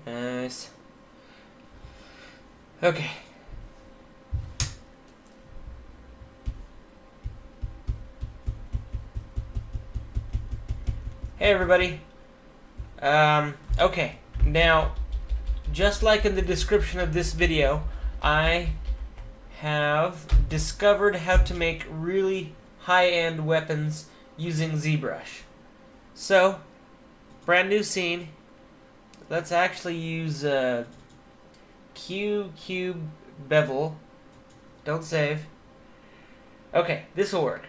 Nice. Okay. Hey everybody. Okay. Now, just like in the description of this video, I have discovered how to make really high-end weapons using ZBrush. So, brand new scene. Let's actually use Cube bevel. Don't save. Okay, this will work.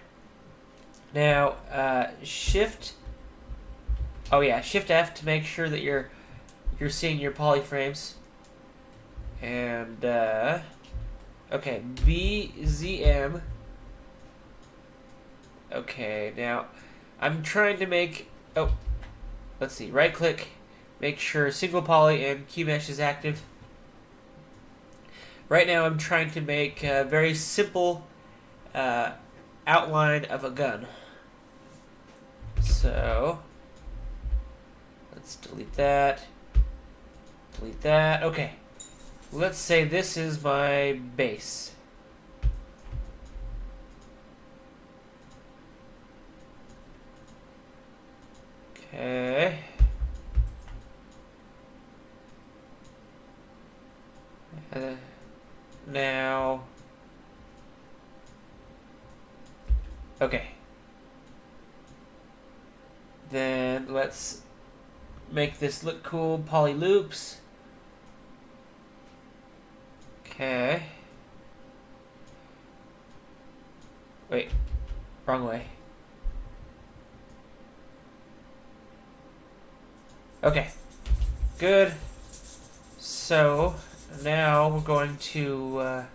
Now, Shift F to make sure that you're seeing your polyframes. And okay, BZM. Okay, now I'm trying to make let's see, right click, make sure single poly and Q mesh is active. Right now I'm trying to make a very simple outline of a gun. So let's delete that. Delete that. Okay. Let's say this is my base. Okay. Now. Okay. Then let's make this look cool. Poly loops. Okay. Wait. Wrong way. Okay. Good. So, now we're going to,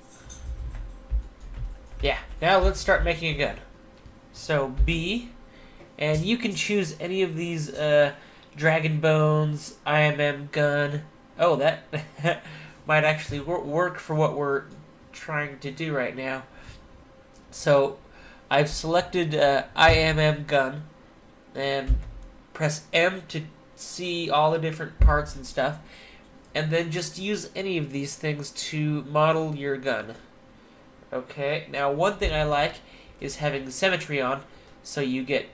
now let's start making a gun. So, B, and you can choose any of these, Dragon Bones, IMM gun. Oh, that might actually work for what we're trying to do right now. So, I've selected, IMM gun, and press M to see all the different parts and stuff, and then just use any of these things to model your gun. Okay, now one thing I like is having symmetry on, so you get,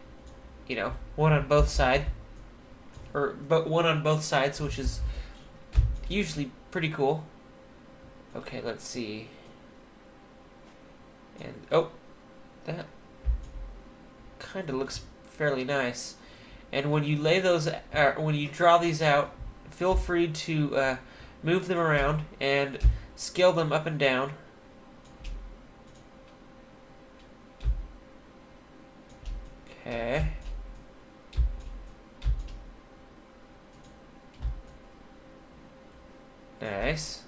one on both sides, one on both sides, which is usually pretty cool. Okay, let's see. And that kind of looks fairly nice. And when you when you draw these out, feel free to move them around and scale them up and down. Okay. Nice.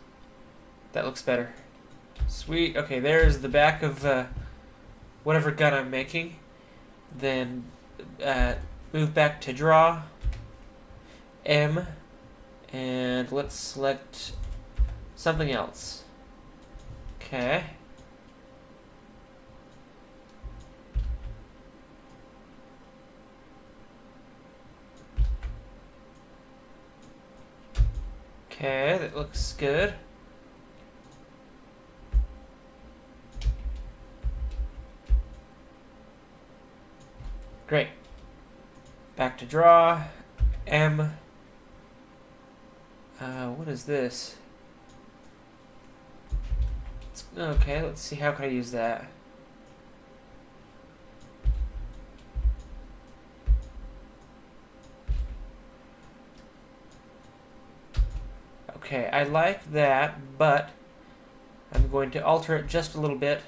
That looks better. Sweet. Okay, there's the back of whatever gun I'm making. Then move back to draw, M, and let's select something else. Okay. Okay, that looks good. Great. Back to draw, M. What is this? Okay, let's see, how can I use that? Okay, I like that, but I'm going to alter it just a little bit.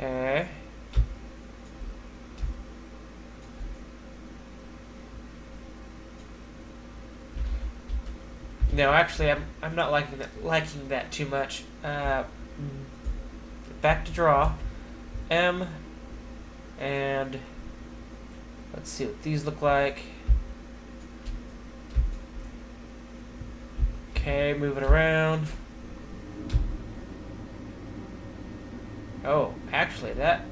Okay. No, actually, I'm not liking that too much. Back to draw, M, and let's see what these look like. Okay, moving around. Oh, actually, that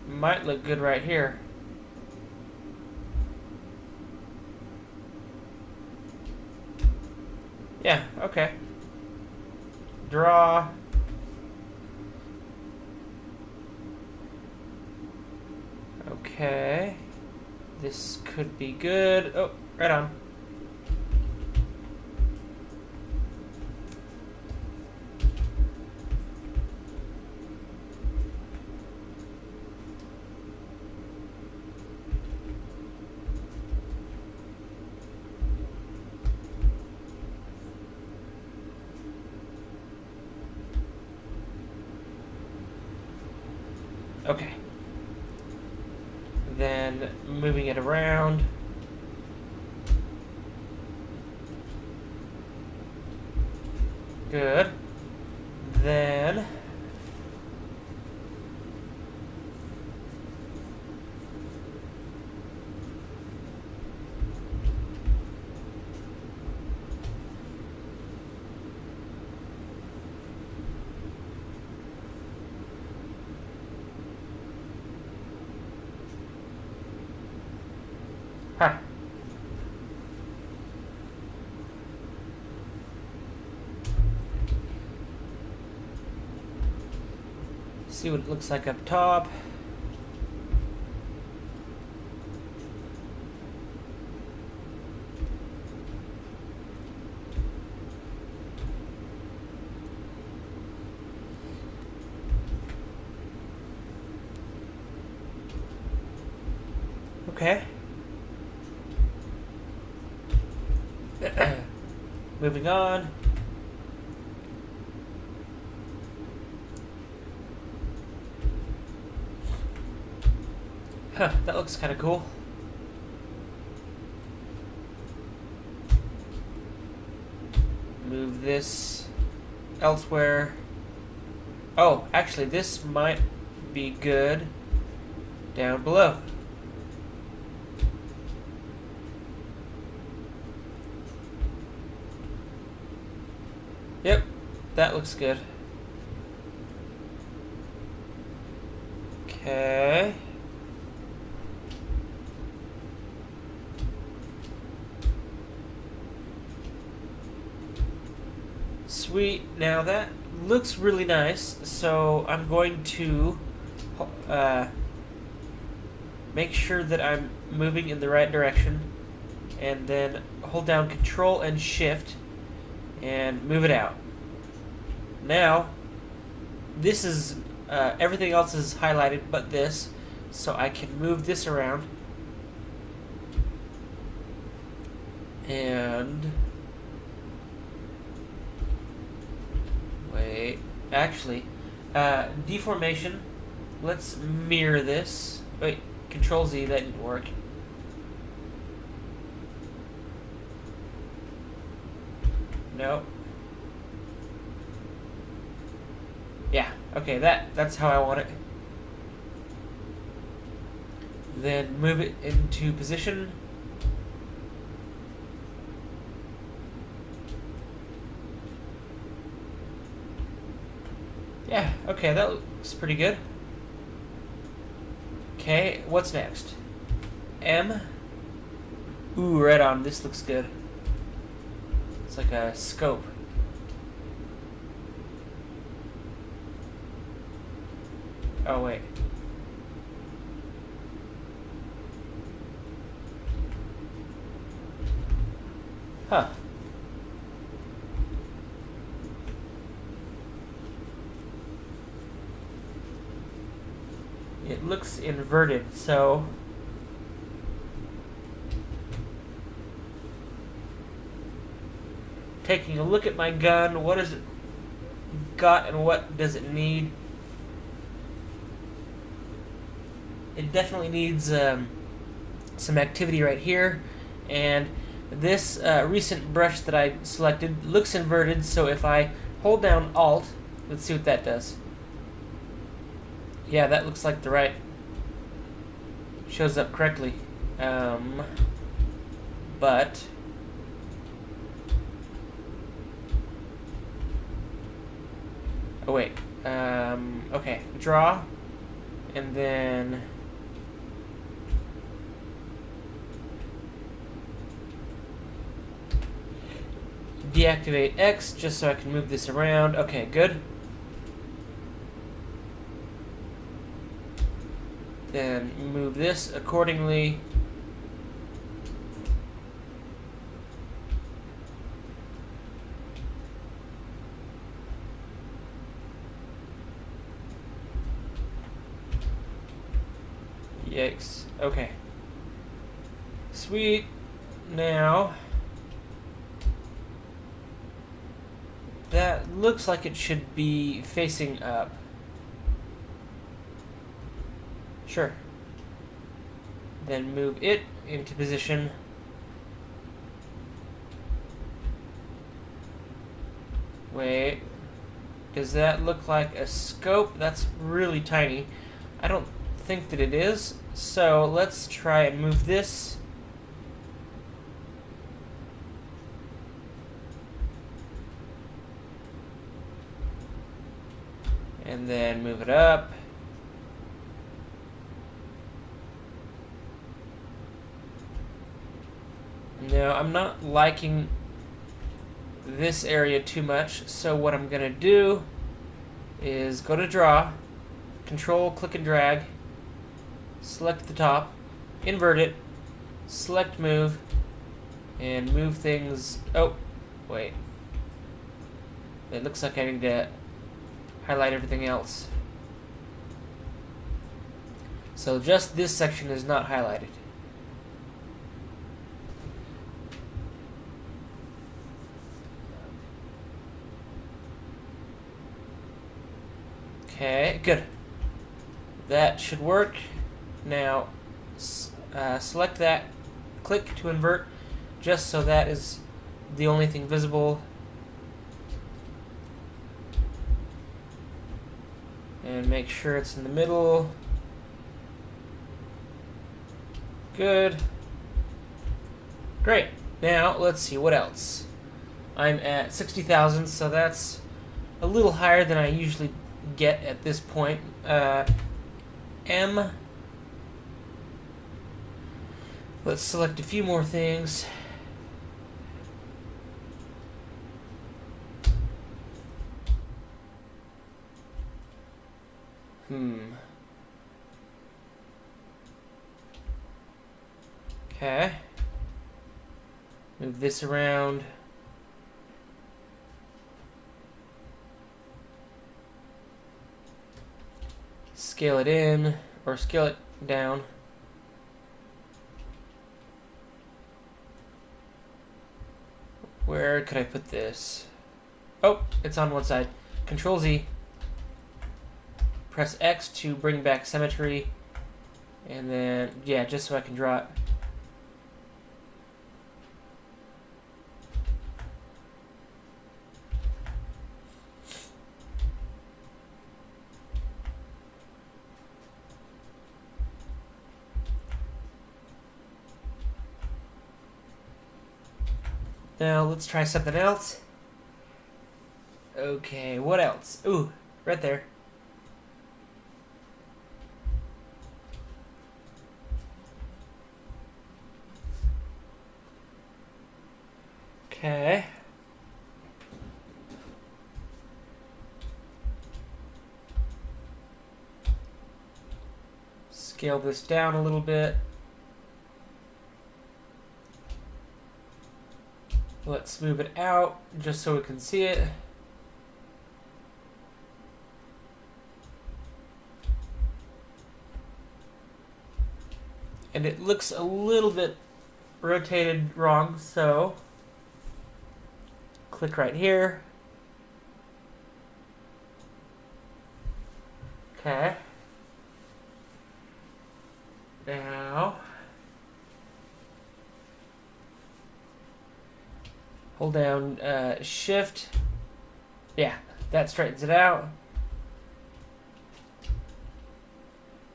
might look good right here. Yeah, okay. Draw. Okay. This could be good. Oh, right on. Okay. Then moving it around. Good. Then huh. See what it looks like up top. Okay. Moving on. Huh, that looks kind of cool. Move this elsewhere. Oh, actually, this might be good down below. Yep, that looks good. Okay. Sweet. Now that looks really nice, so I'm going to make sure that I'm moving in the right direction, and then hold down Control and Shift and move it out. Now, this is everything else is highlighted but this, so I can move this around and wait. Actually, deformation. Let's mirror this. Wait, Control Z. That didn't work. No. Yeah, okay, that's how I want it. Then move it into position. Yeah, okay, that looks pretty good. Okay, what's next? M. Ooh, right on, this looks good. It's like a scope. Oh, wait. Huh. It looks inverted, so taking a look at my gun, what has it got and what does it need? It definitely needs some activity right here, and this recent brush that I selected looks inverted, so if I hold down Alt, let's see what that does. Yeah, that looks like the right, shows up correctly. But Oh wait. Okay. Draw. And then deactivate X just so I can move this around. Okay, good. Then move this accordingly. Yikes. Okay. Sweet. Now, that looks like it should be facing up. Sure. Then move it into position. Wait. Does that look like a scope? That's really tiny. I don't think that it is. So let's try and move this. And then move it up. No, I'm not liking this area too much, so what I'm gonna do is go to draw, control, click and drag, select the top, invert it, select move, and move things. Oh, wait. It looks like I need to highlight everything else. So just this section is not highlighted. Okay, good. That should work. Now, select that, click to invert, just so that is the only thing visible. And make sure it's in the middle. Good. Great. Now, let's see, what else? I'm at 60,000, so that's a little higher than I usually get at this point. M. Let's select a few more things. Okay. Move this around. Scale it in, or scale it down. Where could I put this? Oh, it's on one side. Control Z. Press X to bring back symmetry. And then, yeah, just so I can draw it. Now let's try something else. Okay, what else? Ooh, right there. Okay. Scale this down a little bit. Let's move it out just so we can see it. And it looks a little bit rotated wrong, so click right here. Okay. Now, hold down Shift. Yeah, that straightens it out.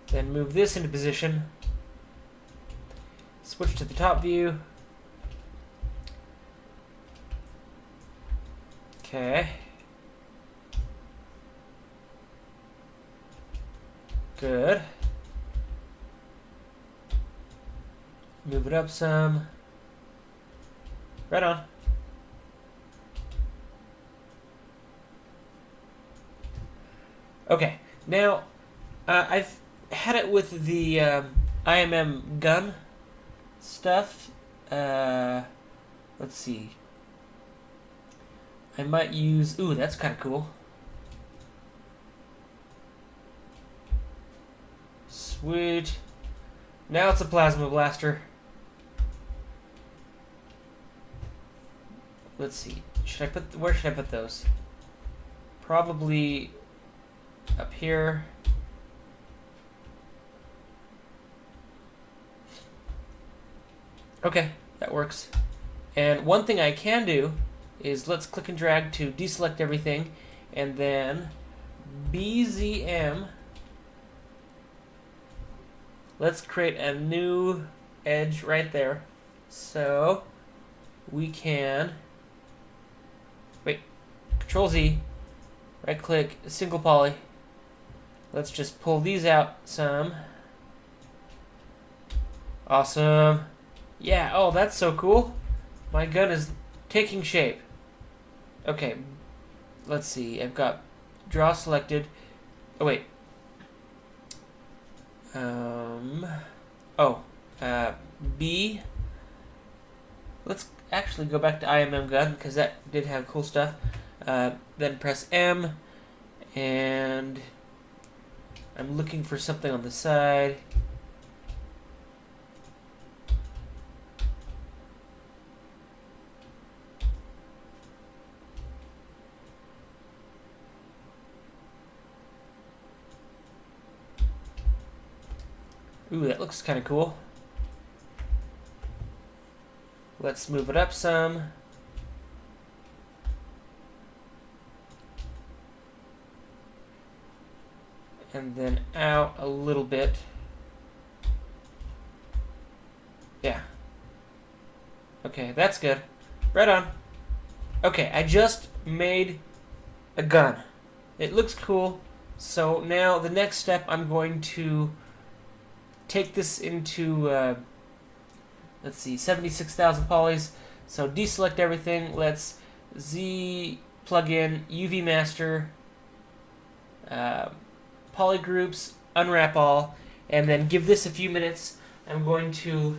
Then move this into position. Switch to the top view. Okay. Good. Move it up some. Right on. Okay, now I've had it with the IMM gun stuff. Let's see. I might use... Ooh, that's kind of cool. Sweet. Now it's a plasma blaster. Let's see. Where should I put those? Probably up here. Okay, that works. And one thing I can do is let's click and drag to deselect everything, and then BZM. Let's create a new edge right there. So we can Control Z, right click, single poly. Let's just pull these out some. Awesome. Yeah, oh, that's so cool. My gun is taking shape. Okay, let's see. I've got draw selected. Oh, wait. B. Let's actually go back to IMM gun because that did have cool stuff. Then press M, and I'm looking for something on the side. Ooh, that looks kind of cool. Let's move it up some. And then out a little bit. Yeah. Okay, that's good. Right on. Okay, I just made a gun. It looks cool. So now the next step, I'm going to take this into, let's see, 76,000 polys. So deselect everything. Let's Z plug in UV master, poly groups, unwrap all, and then give this a few minutes. I'm going to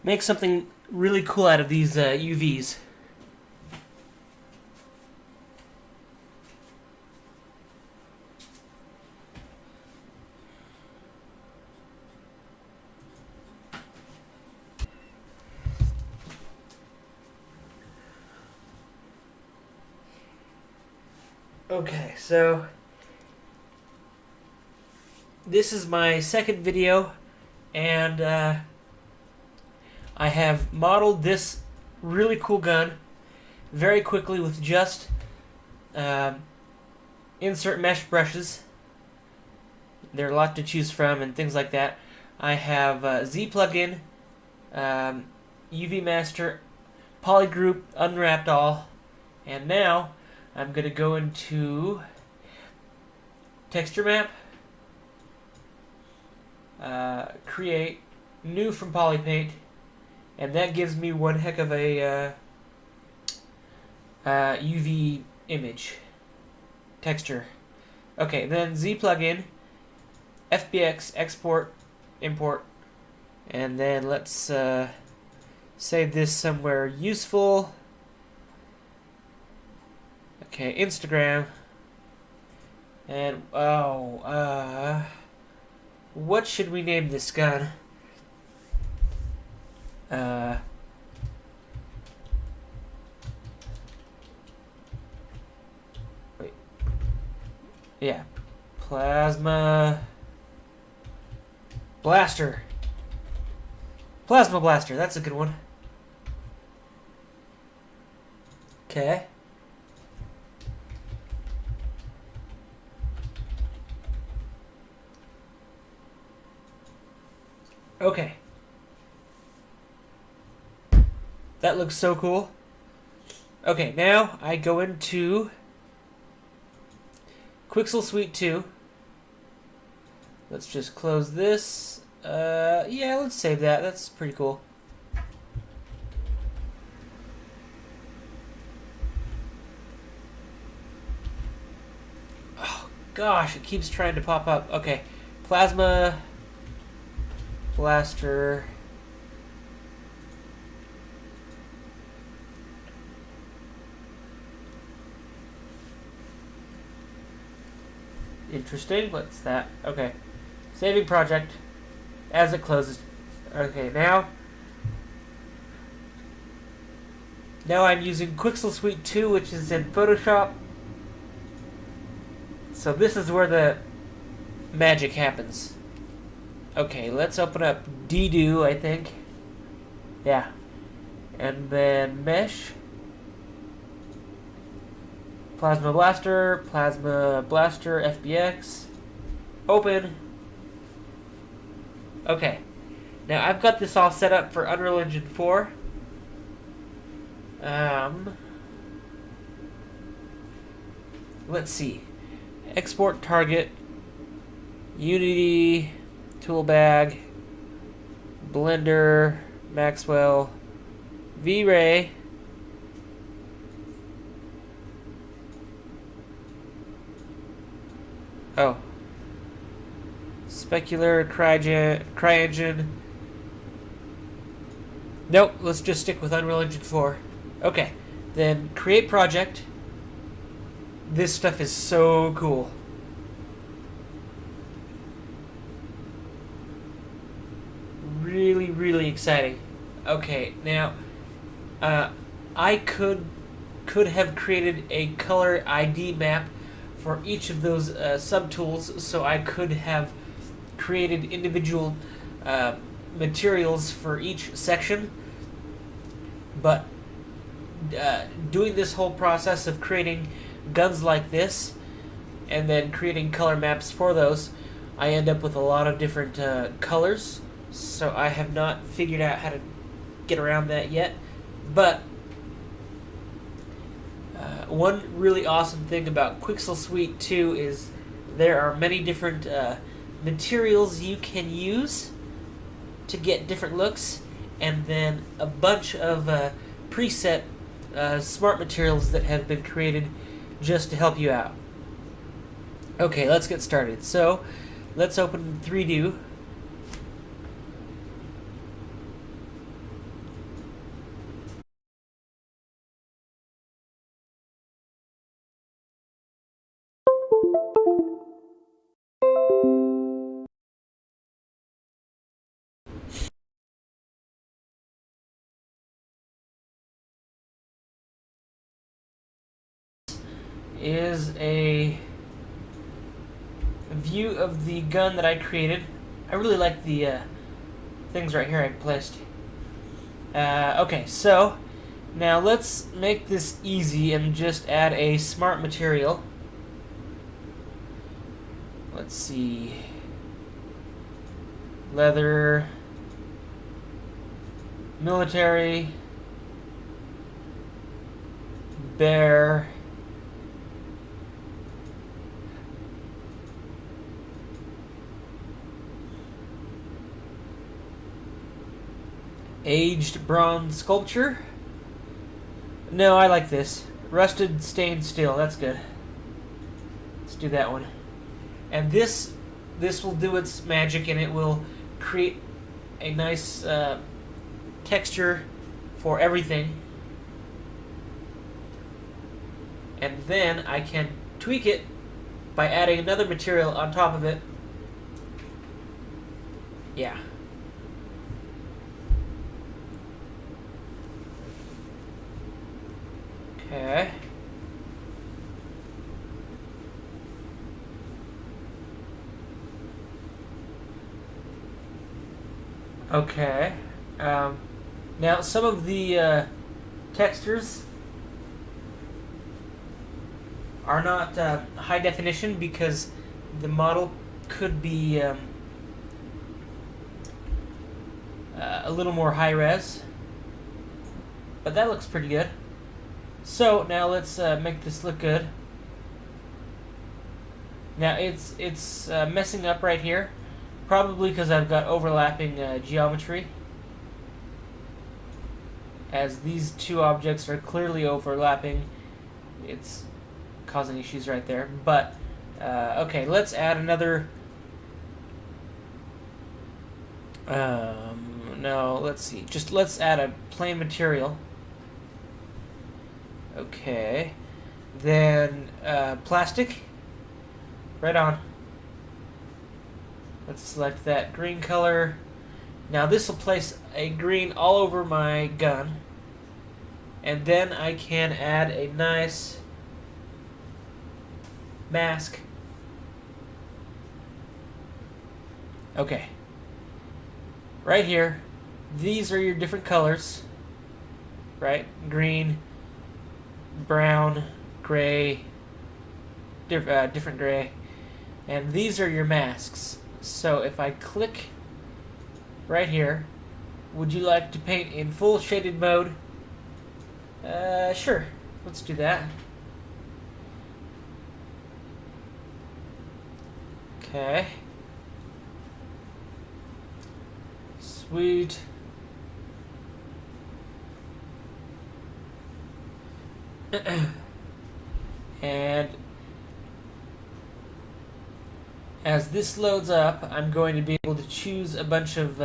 make something really cool out of these UVs. Okay, so this is my second video, and I have modeled this really cool gun very quickly with just insert mesh brushes. There are a lot to choose from and things like that. I have Z plugin, UV master, poly group, unwrapped all, and now I'm going to go into texture map, create new from polypaint, and that gives me one heck of a UV image texture. Okay, then Z plugin, FBX, export, import, and then let's save this somewhere useful. Okay, Instagram. And, what should we name this gun? Wait. Yeah. Plasma Blaster. Plasma Blaster, that's a good one. Okay. Okay. That looks so cool. Okay, now I go into Quixel Suite 2. Let's just close this. Yeah, let's save that. That's pretty cool. Oh, gosh, it keeps trying to pop up. Okay, Plasma Blaster. Interesting. What's that? Okay. Saving project as it closes. Okay, now I'm using Quixel Suite 2, which is in Photoshop. So this is where the magic happens. Okay, let's open up Dedo, I think. Yeah. And then Mesh. Plasma Blaster, FBX. Open. Okay. Now I've got this all set up for Unreal Engine 4. Let's see. Export target, Unity, Toolbag, Blender, Maxwell, V-Ray. Oh. Specular, CryEngine. Nope, let's just stick with Unreal Engine 4. Okay, then create project. This stuff is so cool. Really, really exciting. Okay, now, I could have created a color ID map for each of those subtools, so I could have created individual materials for each section. But doing this whole process of creating guns like this and then creating color maps for those, I end up with a lot of different colors. So I have not figured out how to get around that yet. But one really awesome thing about Quixel Suite 2 is there are many different materials you can use to get different looks, and then a bunch of preset smart materials that have been created just to help you out. Okay, let's get started. So let's open 3Do. Is a view of the gun that I created. I really like the things right here I placed. Okay, so now let's make this easy and just add a smart material. Let's see. Leather, military, bear, aged bronze sculpture. No, I like this. Rusted stained steel. That's good. Let's do that one. And this will do its magic, and it will create a nice texture for everything. And then I can tweak it by adding another material on top of it. Yeah. Okay. Okay. Now some of the textures are not high definition because the model could be a little more high res. But that looks pretty good. So now let's make this look good. Now it's messing up right here, probably because I've got overlapping geometry, as these two objects are clearly overlapping. It's causing issues right there. But okay, let's add another. No, let's see. Just let's add a plain material. Okay, then plastic. Right on. Let's select that green color. Now this will place a green all over my gun. And then I can add a nice mask. Okay. Right here, these are your different colors. Right? Green, brown, gray, different gray. And these are your masks. So if I click right here, would you like to paint in full shaded mode? Sure. Let's do that. Okay. Sweet. And as this loads up, I'm going to be able to choose a bunch of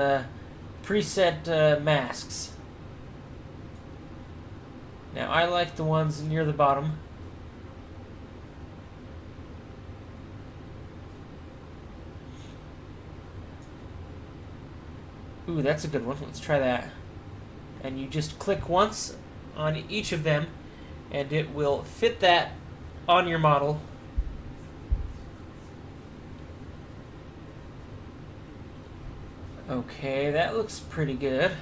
preset masks. Now I like the ones near the bottom. Ooh, that's a good one. Let's try that. And you just click once on each of them, and it will fit that on your model. Okay, that looks pretty good.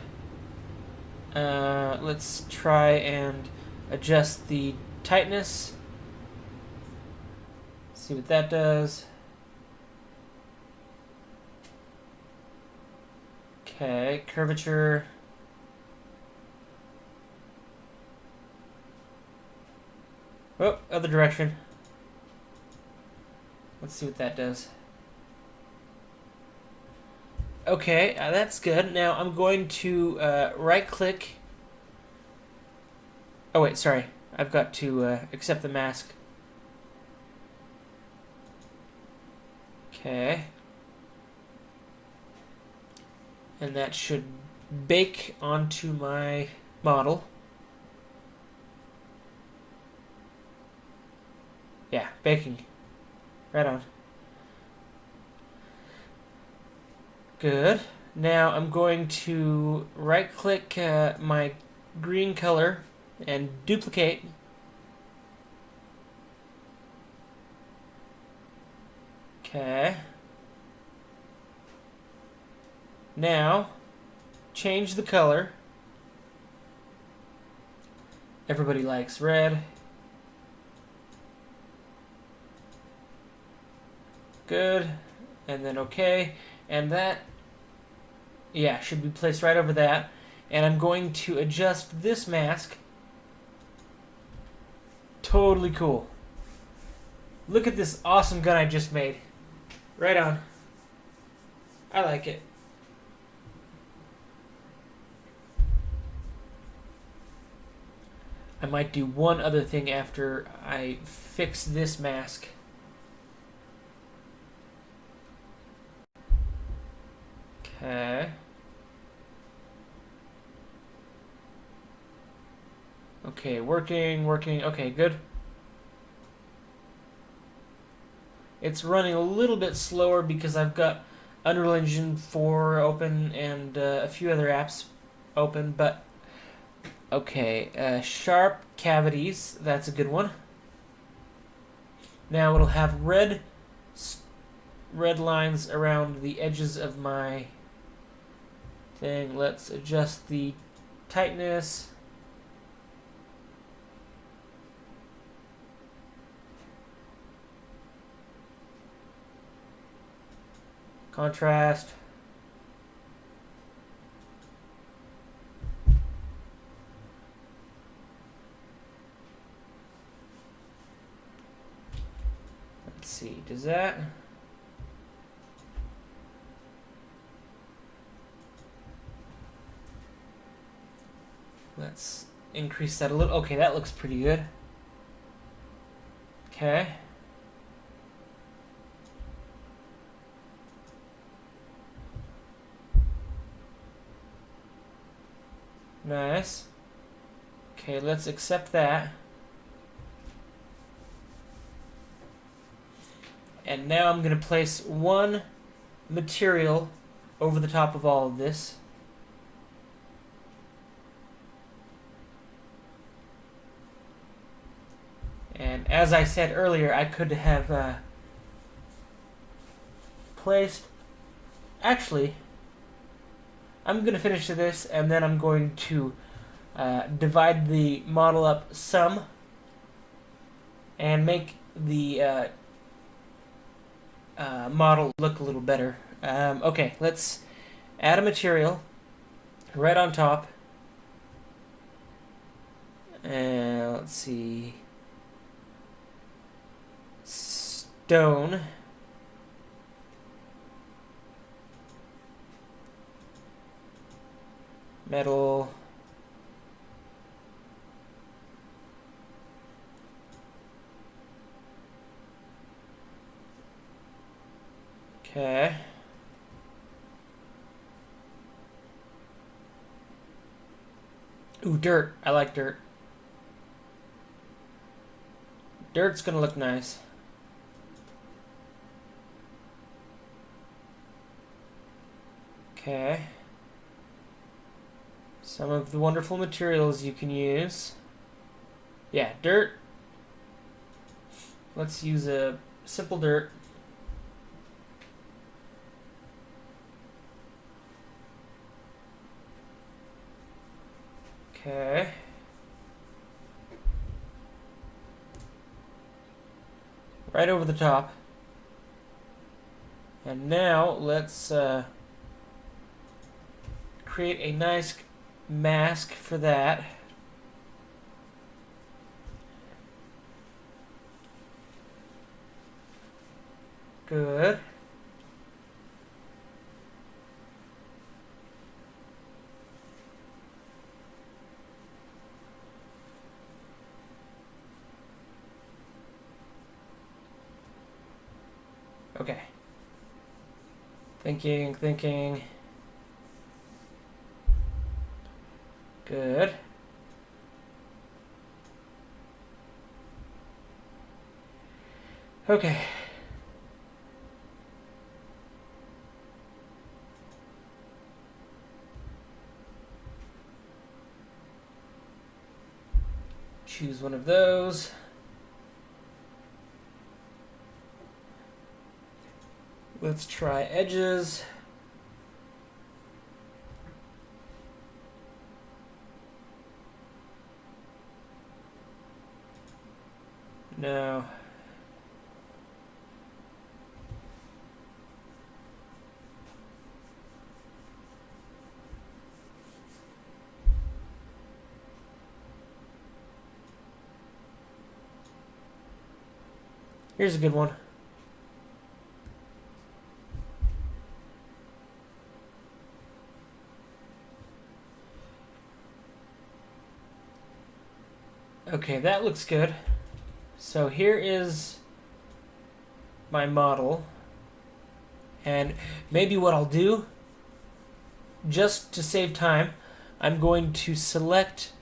Let's try and adjust the tightness. See what that does. Okay, curvature. Oh, other direction. Let's see what that does. Okay, that's good. Now I'm going to right-click. Oh wait, sorry. I've got to accept the mask. Okay. And that should bake onto my model. Yeah, baking. Right on. Good. Now I'm going to right-click my green color and duplicate. Okay. Now, change the color. Everybody likes red. Good. And then okay. And that, yeah, should be placed right over that. And I'm going to adjust this mask. Totally cool. Look at this awesome gun I just made. Right on. I like it. I might do one other thing after I fix this mask. Okay. Okay, working. Okay, good. It's running a little bit slower because I've got Unreal Engine 4 open and a few other apps open, but okay, sharp cavities, that's a good one. Now it'll have red lines around the edges of my thing. Let's adjust the tightness. Contrast. see, does that... Let's increase that a little. Okay, that looks pretty good. Okay. Nice. Okay, let's accept that. And now I'm going to place one material over the top of all of this. And as I said earlier, I could have placed... Actually, I'm going to finish this, and then I'm going to divide the model up some and make the model look a little better. Okay, let's add a material right on top. And let's see... Stone. Metal. Okay. Ooh, dirt. I like dirt. Dirt's gonna look nice. Okay. Some of the wonderful materials you can use. Yeah, dirt. Let's use a simple dirt. Okay. Right over the top. And now let's create a nice mask for that. Good. Okay. Thinking. Good. Okay. Choose one of those. Let's try edges. No. Here's a good one. Okay, that looks good. So here is my model. And maybe what I'll do, just to save time, I'm going to select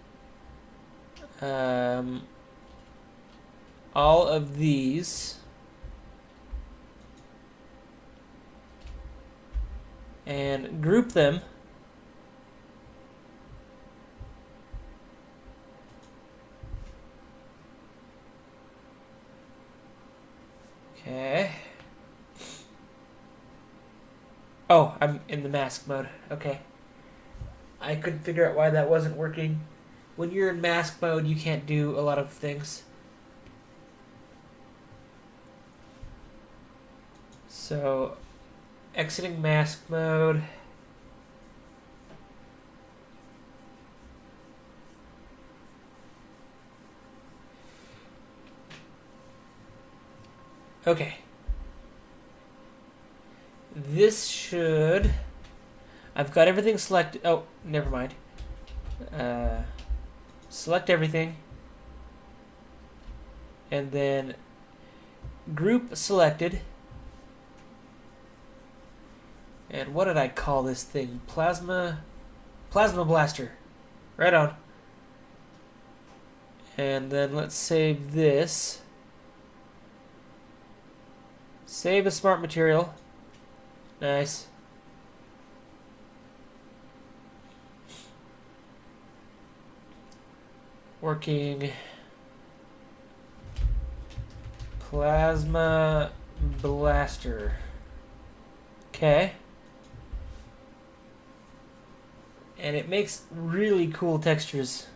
all of these and group them. Okay. Oh, I'm in the mask mode. Okay. I couldn't figure out why that wasn't working. When you're in mask mode, you can't do a lot of things. So, exiting mask mode. Okay. This should... I've got everything selected. Oh, never mind. Select everything. And then group selected. And what did I call this thing? Plasma Blaster. Right on. And then let's save this. Save a smart material. Nice. Working. Plasma Blaster. Okay. And it makes really cool textures.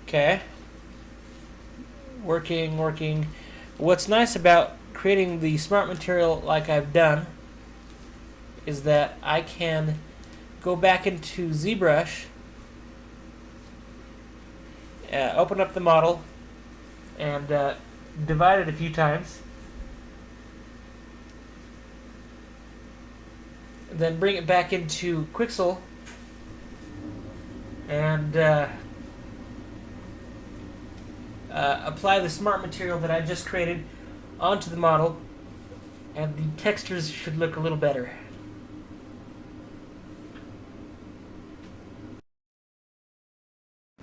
Okay. Working. What's nice about creating the smart material like I've done is that I can go back into ZBrush, open up the model, and divide it a few times. Then bring it back into Quixel and apply the smart material that I just created onto the model, and the textures should look a little better.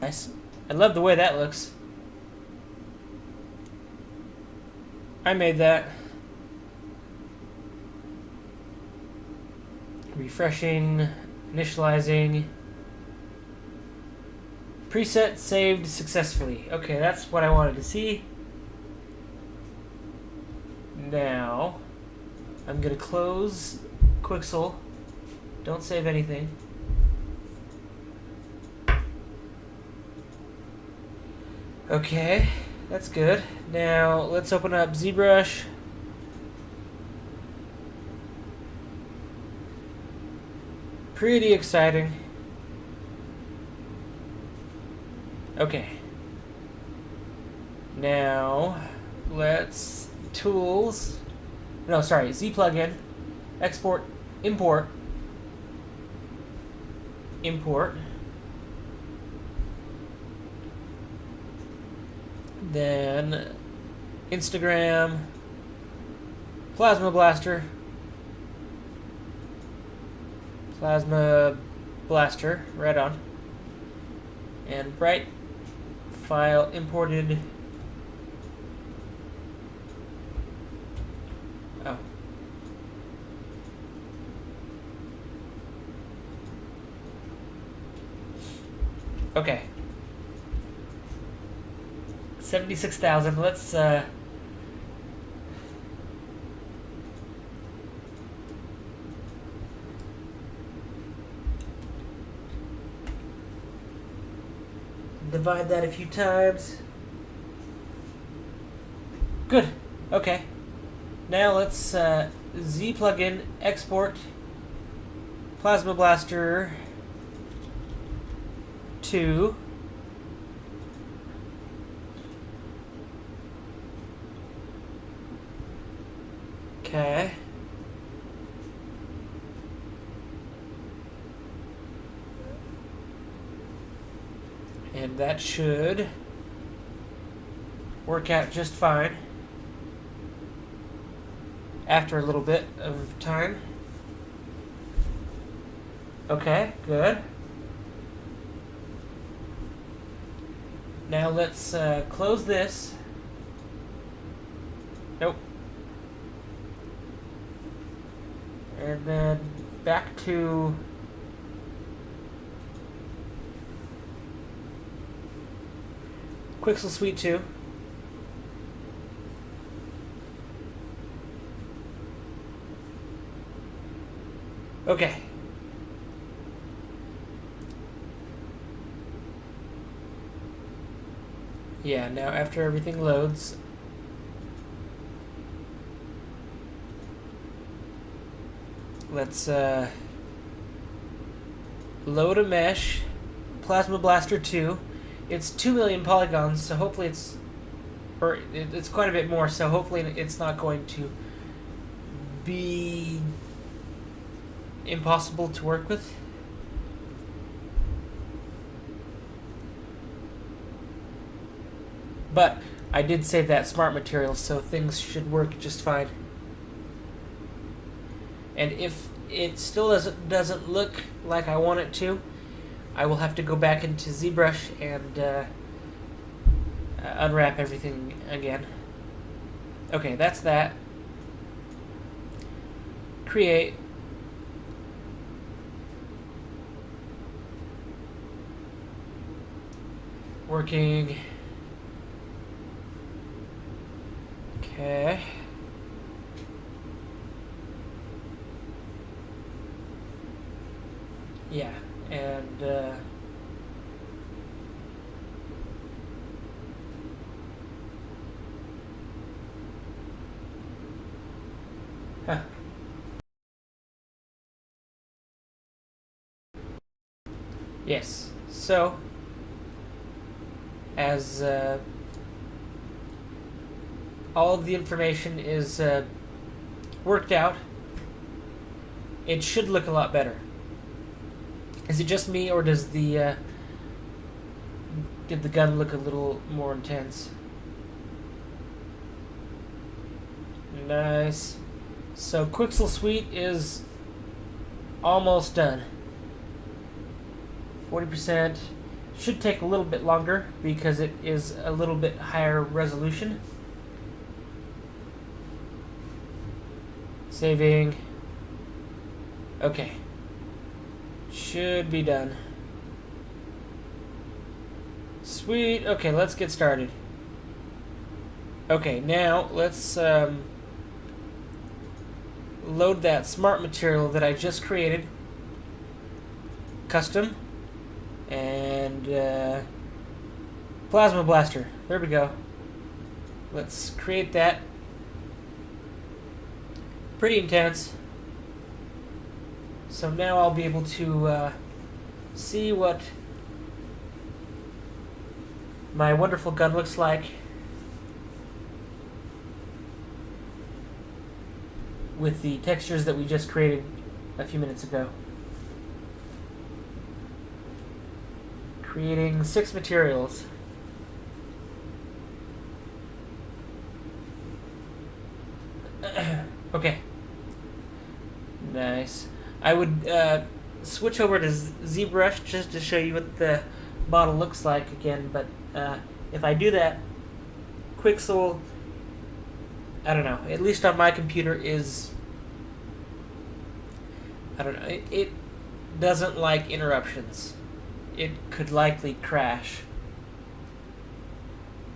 Nice. I love the way that looks. I made that. Refreshing, initializing. Preset saved successfully. Okay, that's what I wanted to see. Now, I'm going to close Quixel. Don't save anything. Okay, that's good. Now, let's open up ZBrush. Pretty exciting. Okay. Now, let's tools. No, sorry, Z plugin, export, import. Then Instagram, Plasma Blaster, right on. And right file imported. Oh. Okay. 76,000. Let's divide that a few times. Good. Okay. Now let's Z plugin export Plasma Blaster to okay. And that should work out just fine after a little bit of time. Okay, good. Now let's close this. Nope. And then back to Quixel Suite 2. Okay. Yeah, now after everything loads, let's load a mesh, Plasma Blaster 2. It's 2 million polygons, so hopefully it's quite a bit more, so hopefully it's not going to be impossible to work with. But I did save that smart material, so things should work just fine. And if it still doesn't look like I want it to, I will have to go back into ZBrush and unwrap everything again. Okay, that's that. Create. Working. Okay. Yeah, and huh. Yes. So, as all of the information is worked out, it should look a lot better. Is it just me, or does did the gun look a little more intense? Nice. So Quixel Suite is almost done. 40%. Should take a little bit longer because it is a little bit higher resolution. Saving. Okay. Should be done. Sweet. Okay, let's get started. Okay, now let's load that smart material that I just created. Custom. And Plasma Blaster. There we go. Let's create that. Pretty intense. So now I'll be able to see what my wonderful gun looks like with the textures that we just created a few minutes ago. Creating 6 materials. Okay. Nice. I would switch over to ZBrush just to show you what the model looks like again, but if I do that, Quixel, I don't know, at least on my computer is, I don't know, it doesn't like interruptions. It could likely crash.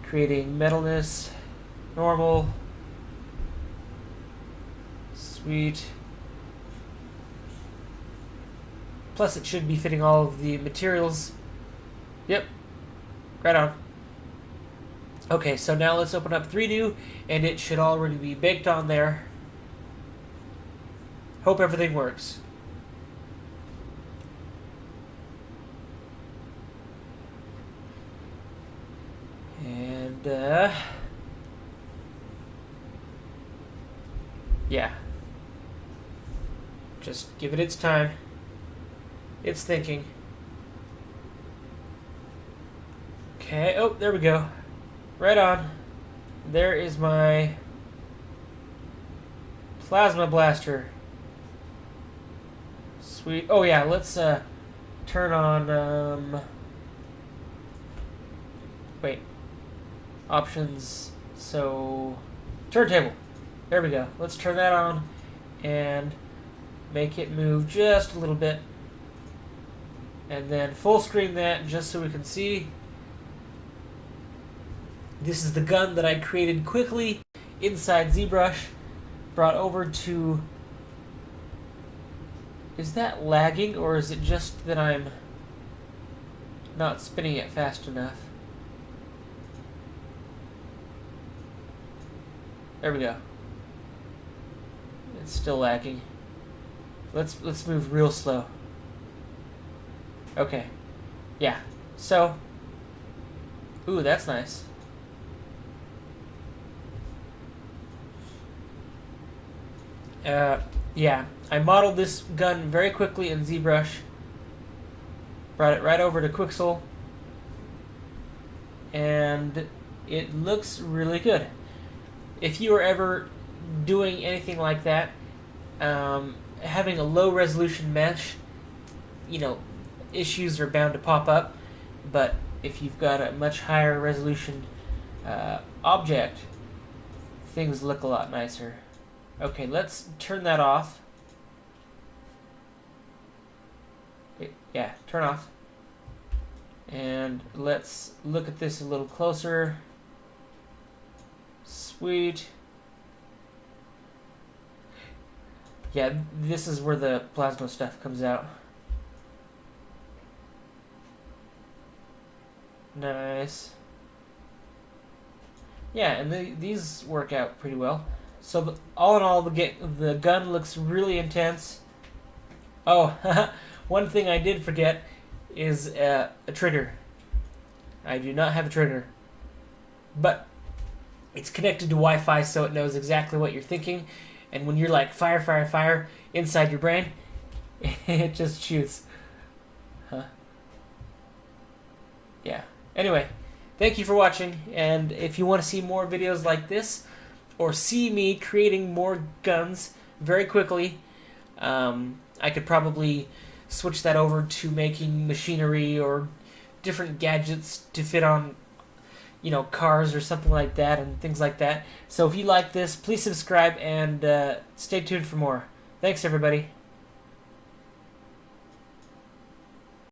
Creating metalness, normal, sweet. Plus it should be fitting all of the materials. Yep, right on. Okay, so now let's open up 3Do, and it should already be baked on there. Hope everything works. And, yeah. Just give it its time. It's thinking. Okay, oh, there we go. Right on. There is my Plasma Blaster. Sweet. Oh yeah, let's turn on wait. Options. So turntable. There we go. Let's turn that on and make it move just a little bit. And then full screen that just so we can see. This is the gun that I created quickly inside ZBrush, brought over to Is that lagging, or is it just that I'm not spinning it fast enough? There we go. It's still lagging. Let's move real slow. Okay. Yeah. So. Ooh, that's nice. Yeah. I modeled this gun very quickly in ZBrush. Brought it right over to Quixel. And it looks really good. If you are ever doing anything like that, having a low resolution mesh, issues are bound to pop up. But if you've got a much higher resolution object, things look a lot nicer. Okay, let's turn that off. Yeah, turn off. And let's look at this a little closer. Sweet. Yeah, this is where the plasma stuff comes out. Nice. Yeah, and these work out pretty well. So all in all, the gun looks really intense. Oh, one thing I did forget is a trigger. I do not have a trigger. But it's connected to Wi-Fi, so it knows exactly what you're thinking. And when you're like, fire, fire, fire, inside your brain, it just shoots. Huh? Yeah. Anyway, thank you for watching. And if you want to see more videos like this, or see me creating more guns very quickly, I could probably switch that over to making machinery or different gadgets to fit on, cars or something like that and things like that. So if you like this, please subscribe and stay tuned for more. Thanks, everybody.